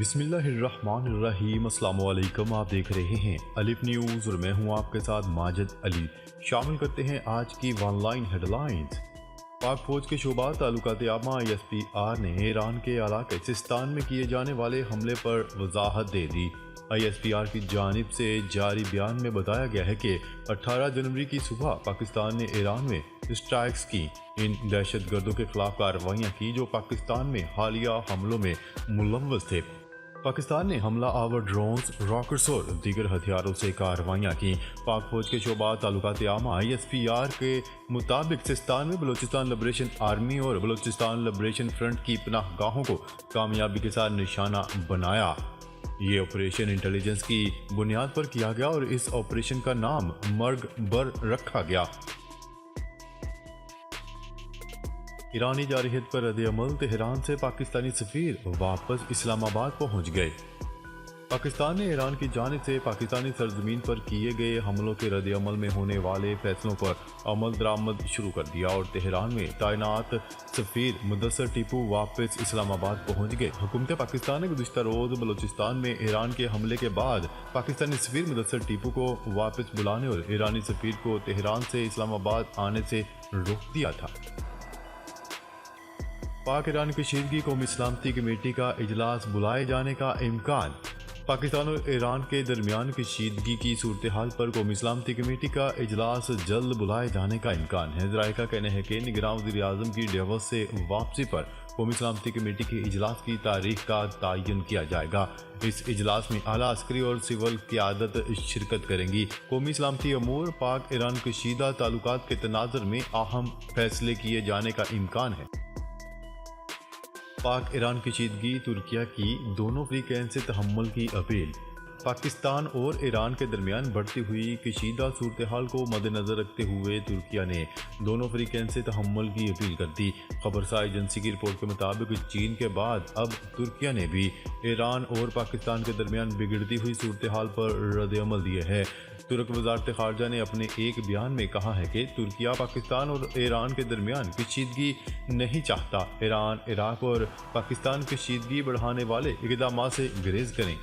بسم اللہ الرحمن الرحیم۔ السلام علیکم، آپ دیکھ رہے ہیں الف نیوز اور میں ہوں آپ کے ساتھ ماجد علی۔ شامل کرتے ہیں آج کی ون لائن ہیڈ لائنز۔ پاک فوج کے شعبہ تعلقات عامہ ISPR نے ایران کے علاقے سیستان میں کیے جانے والے حملے پر وضاحت دے دی۔ ISPR کی جانب سے جاری بیان میں بتایا گیا ہے کہ 18 جنوری کی صبح پاکستان نے ایران میں اسٹرائکس کی، ان دہشت گردوں کے خلاف کارروائیاں کی جو پاکستان میں حالیہ حملوں میں ملوث تھے۔ پاکستان نے حملہ آور ڈرونز، راکٹس اور دیگر ہتھیاروں سے کارروائیاں کی۔ پاک فوج کے شعبہ تعلقات عامہ ISPR کے مطابق سیستان میں بلوچستان لبریشن آرمی اور بلوچستان لبریشن فرنٹ کی پناہ گاہوں کو کامیابی کے ساتھ نشانہ بنایا۔ یہ آپریشن انٹیلیجنس کی بنیاد پر کیا گیا اور اس آپریشن کا نام مرگ بر رکھا گیا۔ ایرانی جارحیت پر رد عمل، تہران سے پاکستانی سفیر واپس اسلام آباد پہنچ گئے۔ پاکستان نے ایران کی جانب سے پاکستانی سرزمین پر کیے گئے حملوں کے رد عمل میں ہونے والے فیصلوں پر عمل درآمد شروع کر دیا اور تہران میں تعینات سفیر مدثر ٹیپو واپس اسلام آباد پہنچ گئے۔ حکومت پاکستان نے گزشتہ روز بلوچستان میں ایران کے حملے کے بعد پاکستانی سفیر مدثر ٹیپو کو واپس بلانے اور ایرانی سفیر کو تہران سے اسلام آباد آنے سے روک دیا تھا۔ پاک ایران کشیدگی قومی سلامتی کمیٹی کا اجلاس بلائے جانے کا امکان۔ پاکستان اور ایران کے درمیان کشیدگی کی صورتحال پر قومی سلامتی کمیٹی کا اجلاس جلد بلائے جانے کا امکان ہے۔ ذرائع کا کہنا ہے کہ نگراں وزیر اعظم کی ڈیووس سے واپسی پر قومی سلامتی کمیٹی کے اجلاس کی تاریخ کا تعین کیا جائے گا۔ اس اجلاس میں اعلیٰ عسکری اور سول قیادت شرکت کریں گی۔ قومی سلامتی امور، پاک ایران کشیدہ تعلقات کے تناظر میں اہم فیصلے کیے جانے کا امکان ہے۔ پاک ایران کشیدگی، ترکیہ کی دونوں فریقین سے تحمل کی اپیل۔ پاکستان اور ایران کے درمیان بڑھتی ہوئی کشیدہ صورتحال کو مد نظر رکھتے ہوئے ترکیہ نے دونوں فریقین سے تحمل کی اپیل کر دی۔ خبرساز ایجنسی کی رپورٹ کے مطابق چین کے بعد اب ترکیہ نے بھی ایران اور پاکستان کے درمیان بگڑتی ہوئی صورتحال پر رد عمل دیا ہے۔ ترک وزارت خارجہ نے اپنے ایک بیان میں کہا ہے کہ ترکیہ پاکستان اور ایران کے درمیان کشیدگی نہیں چاہتا۔ ایران، عراق اور پاکستان کشیدگی بڑھانے والے اقدامات سے گریز کریں۔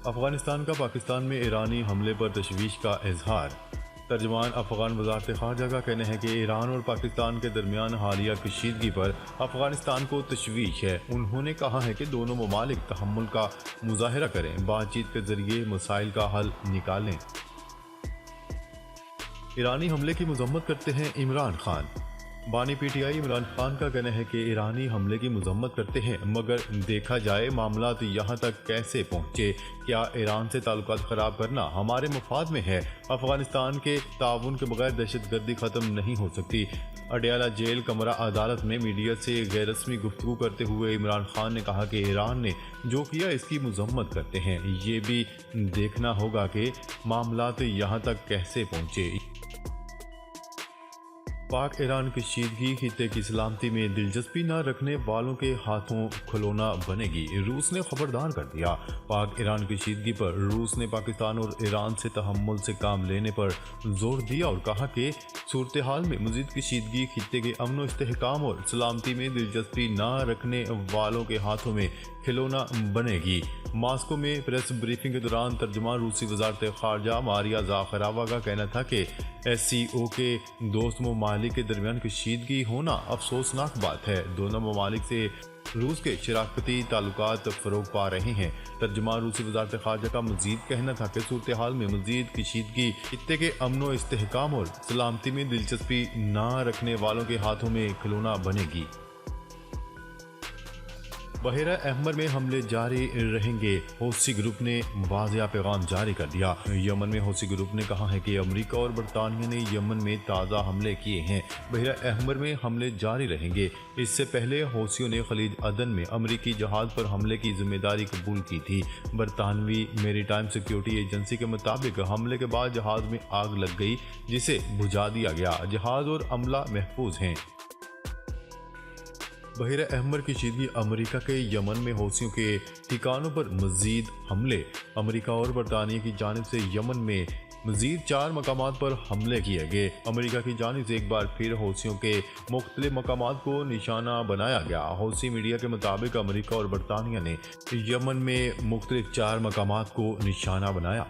افغانستان کا پاکستان میں ایرانی حملے پر تشویش کا اظہار۔ ترجمان افغان وزارت خارجہ کا کہنا ہے کہ ایران اور پاکستان کے درمیان حالیہ کشیدگی پر افغانستان کو تشویش ہے۔ انہوں نے کہا ہے کہ دونوں ممالک تحمل کا مظاہرہ کریں، بات چیت کے ذریعے مسائل کا حل نکالیں۔ ایرانی حملے کی مذمت کرتے ہیں عمران خان۔ بانی PTI عمران خان کا کہنا ہے کہ ایرانی حملے کی مذمت کرتے ہیں، مگر دیکھا جائے معاملات یہاں تک کیسے پہنچے؟ کیا ایران سے تعلقات خراب کرنا ہمارے مفاد میں ہے؟ افغانستان کے تعاون کے بغیر دہشت گردی ختم نہیں ہو سکتی۔ اڈیالہ جیل کمرہ عدالت میں میڈیا سے غیر رسمی گفتگو کرتے ہوئے عمران خان نے کہا کہ ایران نے جو کیا اس کی مذمت کرتے ہیں، یہ بھی دیکھنا ہوگا کہ معاملات یہاں تک کیسے پہنچے۔ پاک ایران کشیدگی خطے کی سلامتی میں دلچسپی نہ رکھنے والوں کے ہاتھوں کھلونا بنے گی، روس نے خبردار کر دیا۔ پاک ایران کشیدگی پر روس نے پاکستان اور ایران سے تحمل سے کام لینے پر زور دیا اور کہا کہ صورتحال میں مزید کشیدگی خطے کے امن و استحکام اور سلامتی میں دلچسپی نہ رکھنے والوں کے ہاتھوں میں کھلونا بنے گی۔ ماسکو میں پریس بریفنگ کے دوران ترجمان روسی وزارت خارجہ ماریا زاخراوا کا کہنا تھا کہ SCO کے دوست ممالک کے درمیان کشیدگی ہونا افسوسناک بات ہے۔ دونوں ممالک سے روس کے شراکتی تعلقات فروغ پا رہے ہیں۔ ترجمان روسی وزارت خارجہ کا مزید کہنا تھا کہ صورتحال میں مزید کشیدگی خطے کے امن و استحکام اور سلامتی میں دلچسپی نہ رکھنے والوں کے ہاتھوں میں کھلونا بنے گی۔ بحیرہ احمر میں حملے جاری رہیں گے، حوثی گروپ نے واضح پیغام جاری کر دیا۔ یمن میں حوثی گروپ نے کہا ہے کہ امریکہ اور برطانیہ نے یمن میں تازہ حملے کیے ہیں، بحیرہ احمر میں حملے جاری رہیں گے۔ اس سے پہلے حوثیوں نے خلیج عدن میں امریکی جہاز پر حملے کی ذمہ داری قبول کی تھی۔ برطانوی میری ٹائم سیکیورٹی ایجنسی کے مطابق حملے کے بعد جہاز میں آگ لگ گئی جسے بجھا دیا گیا۔ جہاز اور عملہ محفوظ ہیں۔ بحیرہ احمر کی کشیدگی، امریکہ کے یمن میں حوثیوں کے ٹھکانوں پر مزید حملے۔ امریکہ اور برطانیہ کی جانب سے یمن میں مزید 4 مقامات پر حملے کیے گئے۔ امریکہ کی جانب سے ایک بار پھر حوثیوں کے مختلف مقامات کو نشانہ بنایا گیا۔ حوثی میڈیا کے مطابق امریکہ اور برطانیہ نے یمن میں مختلف 4 مقامات کو نشانہ بنایا۔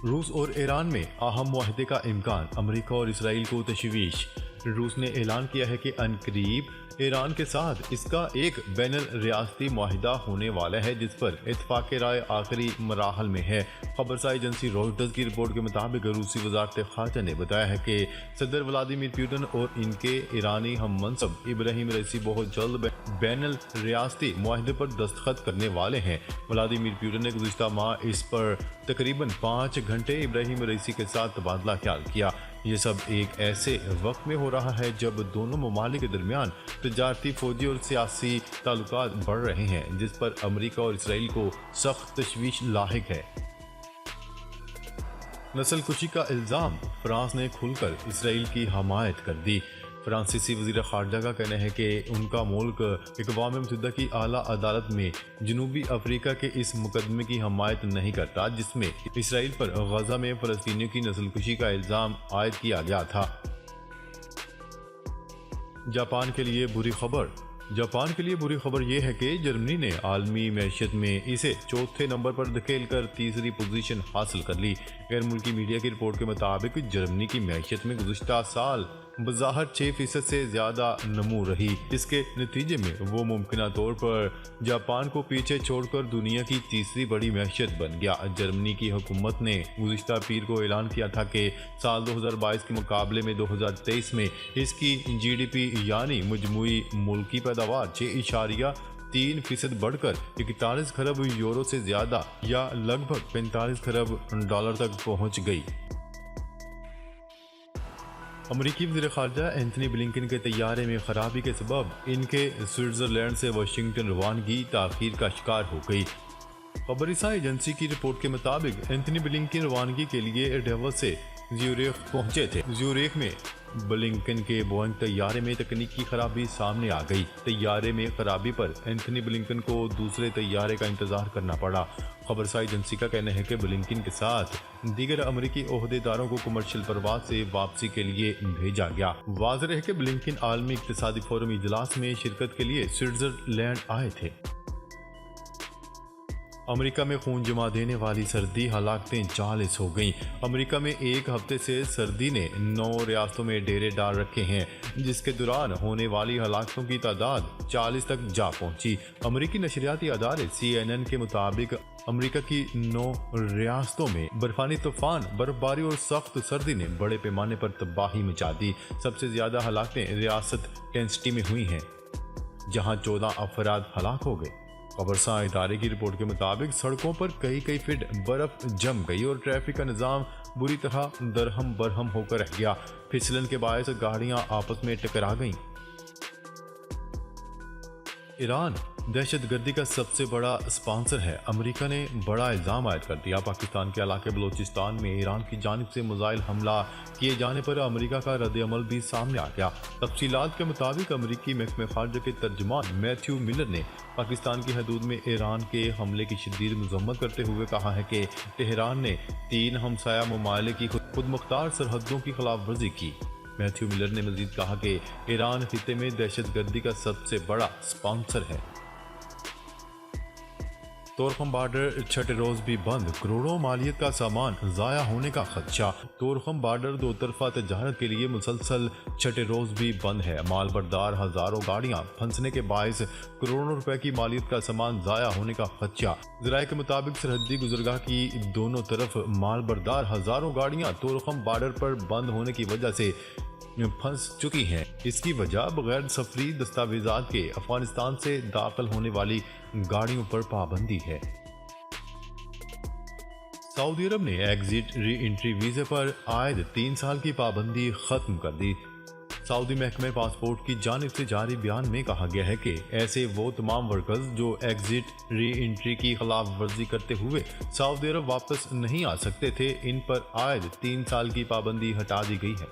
روس اور ایران میں اہم معاہدے کا امکان، امریکہ اور اسرائیل کو تشویش۔ روس نے اعلان کیا ہے کہ عنقریب ایران کے ساتھ اس کا ایک بین الریاستی معاہدہ ہونے والا ہے جس پر اتفاق رائے آخری مراحل میں ہے۔ خبرساز ایجنسی روئٹرز کی رپورٹ کے مطابق روسی وزارت خارجہ نے بتایا ہے کہ صدر ولادیمیر پوٹن اور ان کے ایرانی ہم منصب ابراہیم رئیسی بہت جلد بین الریاستی معاہدے پر دستخط کرنے والے ہیں۔ ولادیمیر پوٹن نے گزشتہ ماہ اس پر تقریباً 5 گھنٹے ابراہیم رئیسی کے ساتھ تبادلہ خیال کیا۔ یہ سب ایک ایسے وقت میں ہو رہا ہے جب دونوں ممالک کے درمیان تجارتی، فوجی اور سیاسی تعلقات بڑھ رہے ہیں، جس پر امریکہ اور اسرائیل کو سخت تشویش لاحق ہے۔ نسل کشی کا الزام، فرانس نے کھل کر اسرائیل کی حمایت کر دی۔ فرانسیسی وزیر خارجہ کا کہنا ہے کہ ان کا ملک اقوام متحدہ کی اعلیٰ عدالت میں جنوبی افریقہ کے اس مقدمے کی حمایت نہیں کرتا جس میں اسرائیل پر غزہ میں فلسطینیوں کی نسل کشی کا الزام عائد کیا گیا تھا۔ جاپان کے لیے بری خبر، جاپان کے لیے بری خبر یہ ہے کہ جرمنی نے عالمی معیشت میں اسے 4تھے نمبر پر دھکیل کر تیسری پوزیشن حاصل کر لی۔ غیر ملکی میڈیا کی رپورٹ کے مطابق جرمنی کی معیشت میں گزشتہ سال بظاہر 6% سے زیادہ نمو رہی۔ اس کے نتیجے میں وہ ممکنہ طور پر جاپان کو پیچھے چھوڑ کر دنیا کی تیسری بڑی معیشت بن گیا۔ جرمنی کی حکومت نے گزشتہ پیر کو اعلان کیا تھا کہ سال 2022 کے مقابلے میں 2023 میں اس کی GDP یعنی مجموعی ملکی پیداوار 6.3% بڑھ کر 41 خرب یورو سے زیادہ یا لگ بھگ 45 خرب ڈالر تک پہنچ گئی۔ امریکی وزیر خارجہ اینتھنی بلنکن کے طیارے میں خرابی کے سبب ان کے سوئٹزرلینڈ سے واشنگٹن روانگی تاخیر کا شکار ہو گئی۔ خبرساز ایجنسی کی رپورٹ کے مطابق اینتھنی بلنکن روانگی کے لیے ڈیوس سے زیورخ پہنچے تھے۔ زیورخ میں بلنکن کے بوئنگ طیارے میں تکنیکی خرابی سامنے آ گئی۔ طیارے میں خرابی پر اینتھنی بلنکن کو دوسرے طیارے کا انتظار کرنا پڑا۔ خبرساز ایجنسی کا کہنا ہے کہ بلنکن کے ساتھ دیگر امریکی عہدیداروں کو کمرشل پرواز سے واپسی کے لیے بھیجا گیا۔ واضح ہے کہ بلنکن عالمی اقتصادی فورم اجلاس میں شرکت کے لیے سوئٹزرلینڈ آئے تھے۔ امریکہ میں خون جما دینے والی سردی، ہلاکتیں 40 ہو گئیں۔ امریکہ میں ایک ہفتے سے سردی نے 9 ریاستوں میں ڈیرے ڈال رکھے ہیں، جس کے دوران ہونے والی ہلاکتوں کی تعداد 40 تک جا پہنچی۔ امریکی نشریاتی ادارے CNN کے مطابق امریکہ کی 9 ریاستوں میں برفانی طوفان، برفباری اور سخت سردی نے بڑے پیمانے پر تباہی مچا دی۔ سب سے زیادہ ہلاکتیں ریاست ٹینسٹی میں ہوئی ہیں، جہاں 14 افراد ہلاک ہو گئے۔ خبرساز ادارے کی رپورٹ کے مطابق سڑکوں پر کئی فٹ برف جم گئی اور ٹریفک کا نظام بری طرح درہم برہم ہو کر رہ گیا۔ پھسلن کے باعث گاڑیاں آپس میں ٹکرا گئیں۔ ایران دہشت گردی کا سب سے بڑا اسپانسر ہے، امریکہ نے بڑا الزام عائد کر دیا۔ پاکستان کے علاقے بلوچستان میں ایران کی جانب سے میزائل حملہ کیے جانے پر امریکہ کا رد عمل بھی سامنے آ گیا۔ تفصیلات کے مطابق امریکی محکمہ خارجہ کے ترجمان میتھیو ملر نے پاکستان کی حدود میں ایران کے حملے کی شدید مذمت کرتے ہوئے کہا ہے کہ تہران نے 3 ہمسایہ ممالک کی خود مختار سرحدوں کی خلاف ورزی کی۔ میتھیو ملر نے مزید کہا کہ ایران خطے میں دہشت گردی کا سب سے بڑا اسپانسر ہے۔ تورخم بارڈر چھٹے روز بھی بند، کروڑوں مالیت کا سامان ضائع ہونے کا خدشہ۔ تورخم بارڈر 2 طرفہ تجارت کے لیے مسلسل چھٹے روز بھی بند ہے۔ مال بردار ہزاروں گاڑیاں پھنسنے کے باعث کروڑوں روپے کی مالیت کا سامان ضائع ہونے کا خدشہ۔ ذرائع کے مطابق سرحدی گزرگاہ کی دونوں طرف مال بردار ہزاروں گاڑیاں تورخم بارڈر پر بند ہونے کی وجہ سے پھنس چکی ہیں۔ اس کی وجہ بغیر سفری دستاویزات کے افغانستان سے داخل ہونے والی گاڑیوں پر پابندی ہے۔ سعودی عرب نے ایگزٹ ری انٹری ویزے پر عائد 3 سال کی پابندی ختم کر دی۔ سعودی محکمہ پاسپورٹ کی جانب سے جاری بیان میں کہا گیا ہے کہ ایسے وہ تمام ورکرز جو ایگزٹ ری انٹری کی خلاف ورزی کرتے ہوئے سعودی عرب واپس نہیں آ سکتے تھے، ان پر عائد 3 سال کی پابندی ہٹا دی گئی ہے۔